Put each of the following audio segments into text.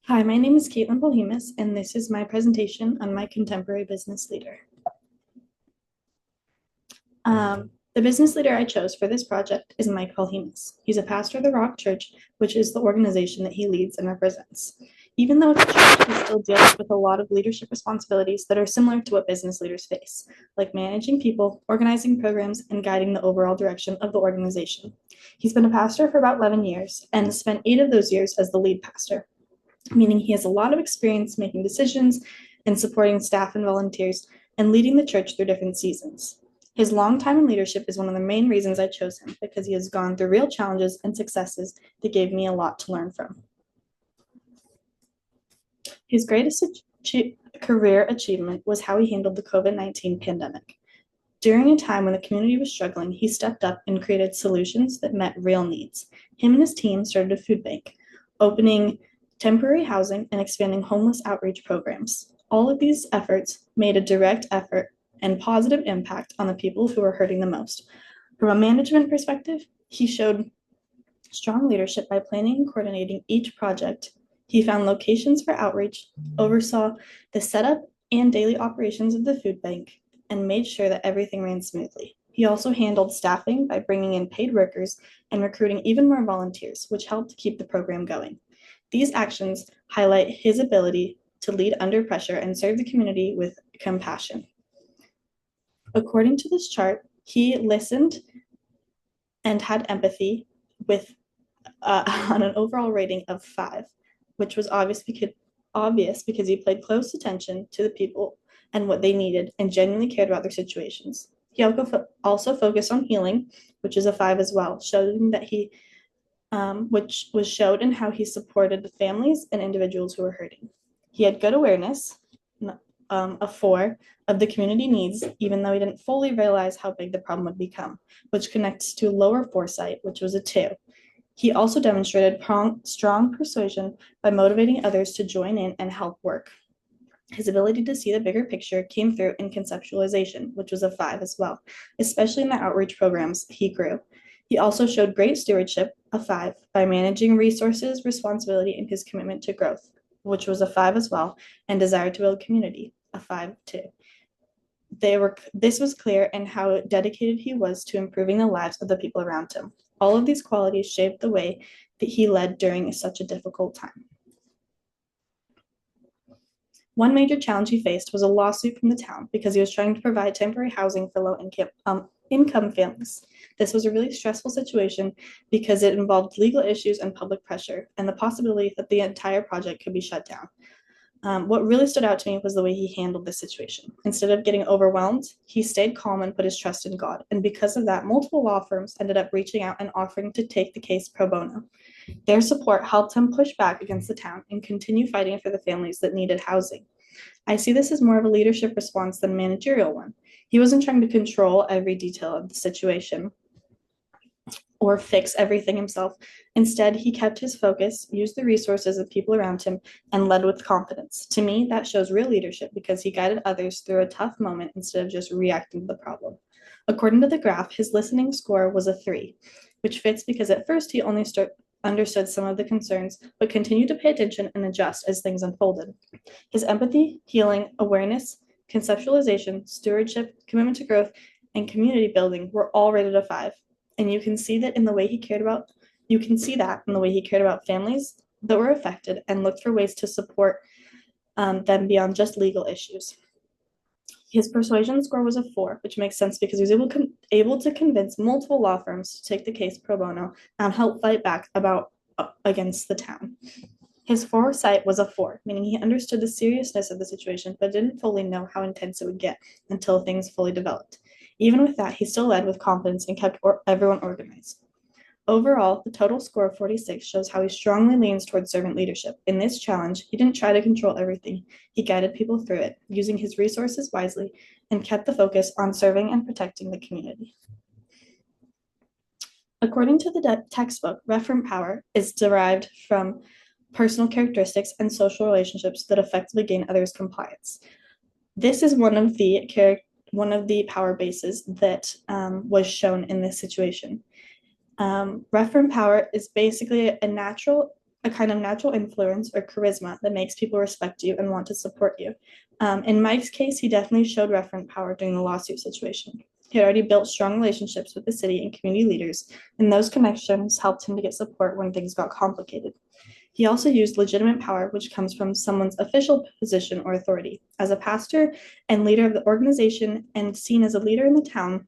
Hi, my name is Caitlin Polhemus, and this is my presentation on my contemporary business leader. The business leader I chose for this project is Mike Polhemus. He's a pastor of the Rock Church, which is the organization that he leads and represents. Even though it's a church, he still deals with a lot of leadership responsibilities that are similar to what business leaders face, like managing people, organizing programs, and guiding the overall direction of the organization. He's been a pastor for about 11 years and spent 8 of those years as the lead pastor, meaning he has a lot of experience making decisions and supporting staff and volunteers and leading the church through different seasons. His long time in leadership is one of the main reasons I chose him, because he has gone through real challenges and successes that gave me a lot to learn from. His greatest career achievement was how he handled the COVID-19 pandemic. During a time when the community was struggling, he stepped up and created solutions that met real needs. Him and his team started a food bank, opening temporary housing and expanding homeless outreach programs. All of these efforts made a direct effort and positive impact on the people who were hurting the most. From a management perspective, he showed strong leadership by planning and coordinating each project. He found locations for outreach, oversaw the setup and daily operations of the food bank, and made sure that everything ran smoothly. He also handled staffing by bringing in paid workers and recruiting even more volunteers, which helped keep the program going. These actions highlight his ability to lead under pressure and serve the community with compassion. According to this chart, he listened and had empathy with on an overall rating of 5, which was obvious because he paid close attention to the people and what they needed and genuinely cared about their situations. He also focused on healing, which is a 5 as well, showing that which was showed in how he supported the families and individuals who were hurting. He had good awareness, a 4, of the community needs, even though he didn't fully realize how big the problem would become, which connects to lower foresight, which was a 2. He also demonstrated strong persuasion by motivating others to join in and help work. His ability to see the bigger picture came through in conceptualization, which was a 5 as well, especially in the outreach programs he grew. He also showed great stewardship, a 5, by managing resources, responsibility, and his commitment to growth, which was a 5 as well, and desire to build community, a 5 too. This was clear in how dedicated he was to improving the lives of the people around him. All of these qualities shaped the way that he led during such a difficult time. One major challenge he faced was a lawsuit from the town because he was trying to provide temporary housing for low-income families. This was a really stressful situation because it involved legal issues and public pressure, and the possibility that the entire project could be shut down. What really stood out to me was the way he handled this situation. Instead of getting overwhelmed, he stayed calm and put his trust in God. And because of that, multiple law firms ended up reaching out and offering to take the case pro bono. Their support helped him push back against the town and continue fighting for the families that needed housing. I see this as more of a leadership response than a managerial one. He wasn't trying to control every detail of the situation or fix everything himself. Instead, he kept his focus, used the resources of people around him, and led with confidence. To me, that shows real leadership because he guided others through a tough moment instead of just reacting to the problem. According to the graph, his listening score was a 3, which fits because at first he only understood some of the concerns, but continued to pay attention and adjust as things unfolded. His empathy, healing, awareness, conceptualization, stewardship, commitment to growth, and community building were all rated a 5. And you can see that in the way he cared about families that were affected and looked for ways to support them beyond just legal issues. His persuasion score was a 4, which makes sense because he was able to convince multiple law firms to take the case pro bono and help fight back against the town. His foresight was a 4, meaning he understood the seriousness of the situation but didn't fully know how intense it would get until things fully developed. Even with that, he still led with confidence and kept everyone organized. Overall, the total score of 46 shows how he strongly leans towards servant leadership. In this challenge, he didn't try to control everything. He guided people through it, using his resources wisely, and kept the focus on serving and protecting the community. According to the textbook, Referent Power is derived from personal characteristics and social relationships that effectively gain others' compliance. This is one of the power bases that was shown in this situation. Referent power is basically a natural a kind of natural influence or charisma that makes people respect you and want to support you. In Mike's case, he definitely showed referent power during the lawsuit situation. He had already built strong relationships with the city and community leaders, and those connections helped him to get support when things got complicated. He also used legitimate power, which comes from someone's official position or authority. As a pastor and leader of the organization and seen as a leader in the town,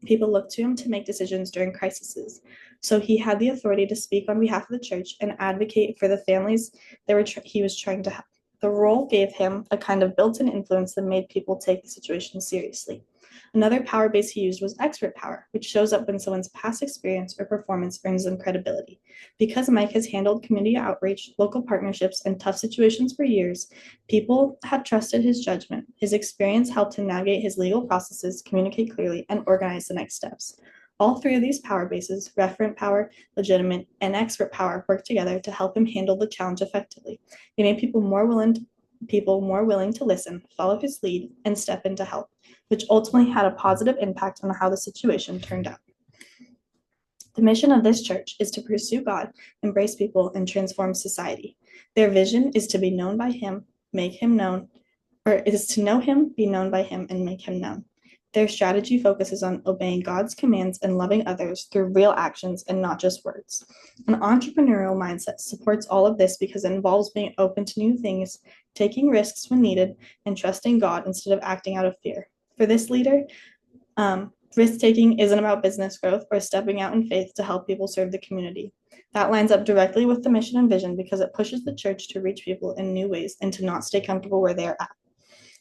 people looked to him to make decisions during crises. So he had the authority to speak on behalf of the church and advocate for the families he was trying to help. The role gave him a kind of built-in influence that made people take the situation seriously. Another power base he used was expert power, which shows up when someone's past experience or performance earns them credibility. Because Mike has handled community outreach, local partnerships, and tough situations for years, people had trusted his judgment. His experience helped him navigate his legal processes, communicate clearly, and organize the next steps. All three of these power bases, referent power, legitimate, and expert power, worked together to help him handle the challenge effectively. They made people more willing to listen, follow his lead, and step in to help, which ultimately had a positive impact on how the situation turned out. The mission of this church is to pursue God, embrace people, and transform society. Their vision is to be known by him, make him known, or is to know him, be known by him, and make him known. Their strategy focuses on obeying God's commands and loving others through real actions and not just words. An entrepreneurial mindset supports all of this because it involves being open to new things, taking risks when needed, and trusting God instead of acting out of fear. For this leader, risk-taking isn't about business growth or stepping out in faith to help people serve the community. That lines up directly with the mission and vision because it pushes the church to reach people in new ways and to not stay comfortable where they are at.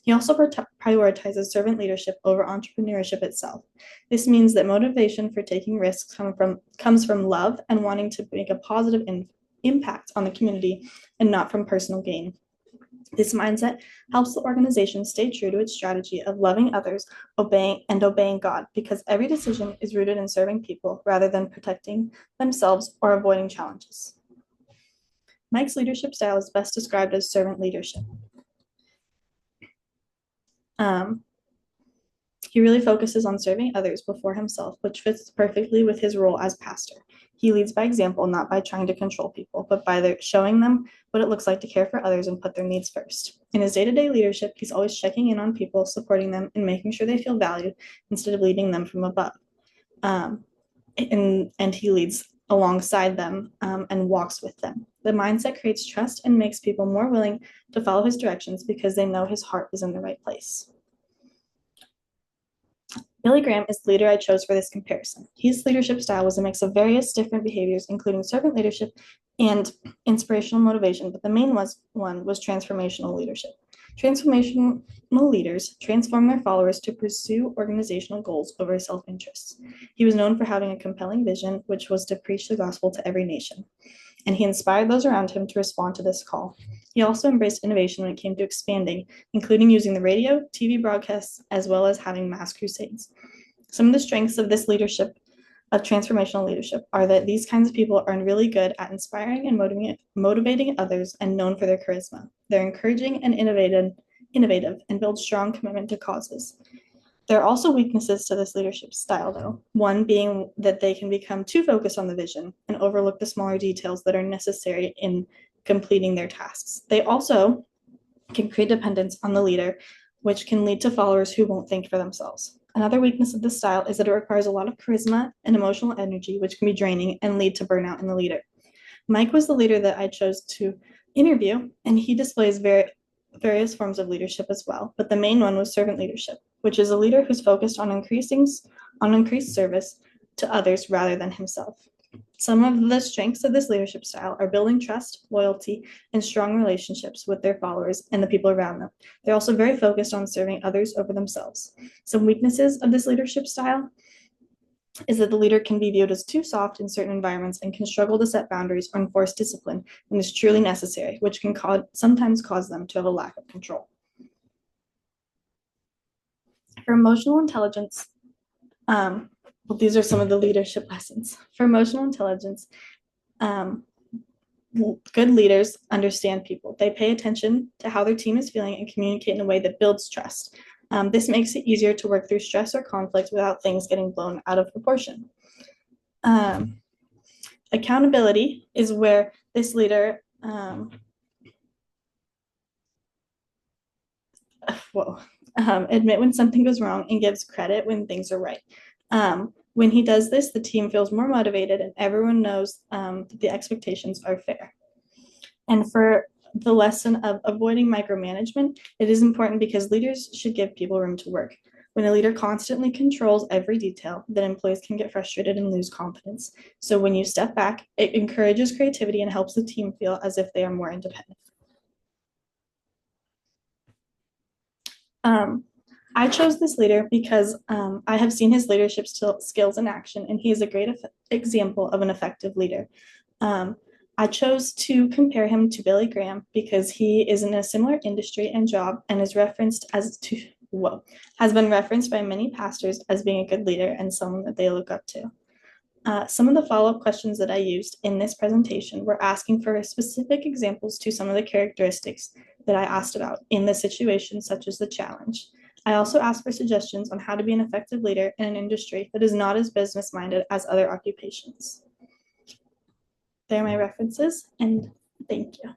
He also prioritizes servant leadership over entrepreneurship itself. This means that motivation for taking risks comes from love and wanting to make a positive impact on the community and not from personal gain. This mindset helps the organization stay true to its strategy of loving others, obeying God, because every decision is rooted in serving people rather than protecting themselves or avoiding challenges. Mike's leadership style is best described as servant leadership. He really focuses on serving others before himself, which fits perfectly with his role as pastor. He leads by example, not by trying to control people, but by showing them what it looks like to care for others and put their needs first. In his day-to-day leadership, he's always checking in on people, supporting them, and making sure they feel valued instead of leading them from above. And he leads alongside them and walks with them. The mindset creates trust and makes people more willing to follow his directions because they know his heart is in the right place. Billy Graham is the leader I chose for this comparison. His leadership style was a mix of various different behaviors, including servant leadership and inspirational motivation, but the main one was transformational leadership. Transformational leaders transform their followers to pursue organizational goals over self-interest. He was known for having a compelling vision, which was to preach the gospel to every nation, and he inspired those around him to respond to this call. He also embraced innovation when it came to expanding, including using the radio, TV broadcasts, as well as having mass crusades. Some of the strengths of this leadership, of transformational leadership, are that these kinds of people are really good at inspiring and motivating others and known for their charisma. They're encouraging and innovative and build strong commitment to causes. There are also weaknesses to this leadership style, though, one being that they can become too focused on the vision and overlook the smaller details that are necessary in completing their tasks. They also can create dependence on the leader, which can lead to followers who won't think for themselves. Another weakness of this style is that it requires a lot of charisma and emotional energy, which can be draining and lead to burnout in the leader. Mike was the leader that I chose to interview, and he displays various forms of leadership as well, but the main one was servant leadership, which is a leader who's focused on increased service to others rather than himself. Some of the strengths of this leadership style are building trust, loyalty, and strong relationships with their followers and the people around them. They're also very focused on serving others over themselves. Some weaknesses of this leadership style is that the leader can be viewed as too soft in certain environments and can struggle to set boundaries or enforce discipline when it's truly necessary, which can sometimes cause them to have a lack of control. For emotional intelligence, these are some of the leadership lessons. For emotional intelligence, good leaders understand people. They pay attention to how their team is feeling and communicate in a way that builds trust. This makes it easier to work through stress or conflict without things getting blown out of proportion. Accountability is where This leader, admit when something goes wrong and gives credit when things are right. When he does this, the team feels more motivated and everyone knows that the expectations are fair. And for the lesson of avoiding micromanagement, it is important because leaders should give people room to work. When a leader constantly controls every detail, then employees can get frustrated and lose confidence. So when you step back, it encourages creativity and helps the team feel as if they are more independent. I chose this leader because I have seen his leadership skills in action, and he is a great example of an effective leader. Um, I chose to compare him to Billy Graham because he is in a similar industry and job and is referenced as to, has been referenced by many pastors as being a good leader and someone that they look up to. Some of the follow-up questions that I used in this presentation were asking for specific examples to some of the characteristics that I asked about in the situation, such as the challenge. I also asked for suggestions on how to be an effective leader in an industry that is not as business-minded as other occupations. There are my references, and thank you.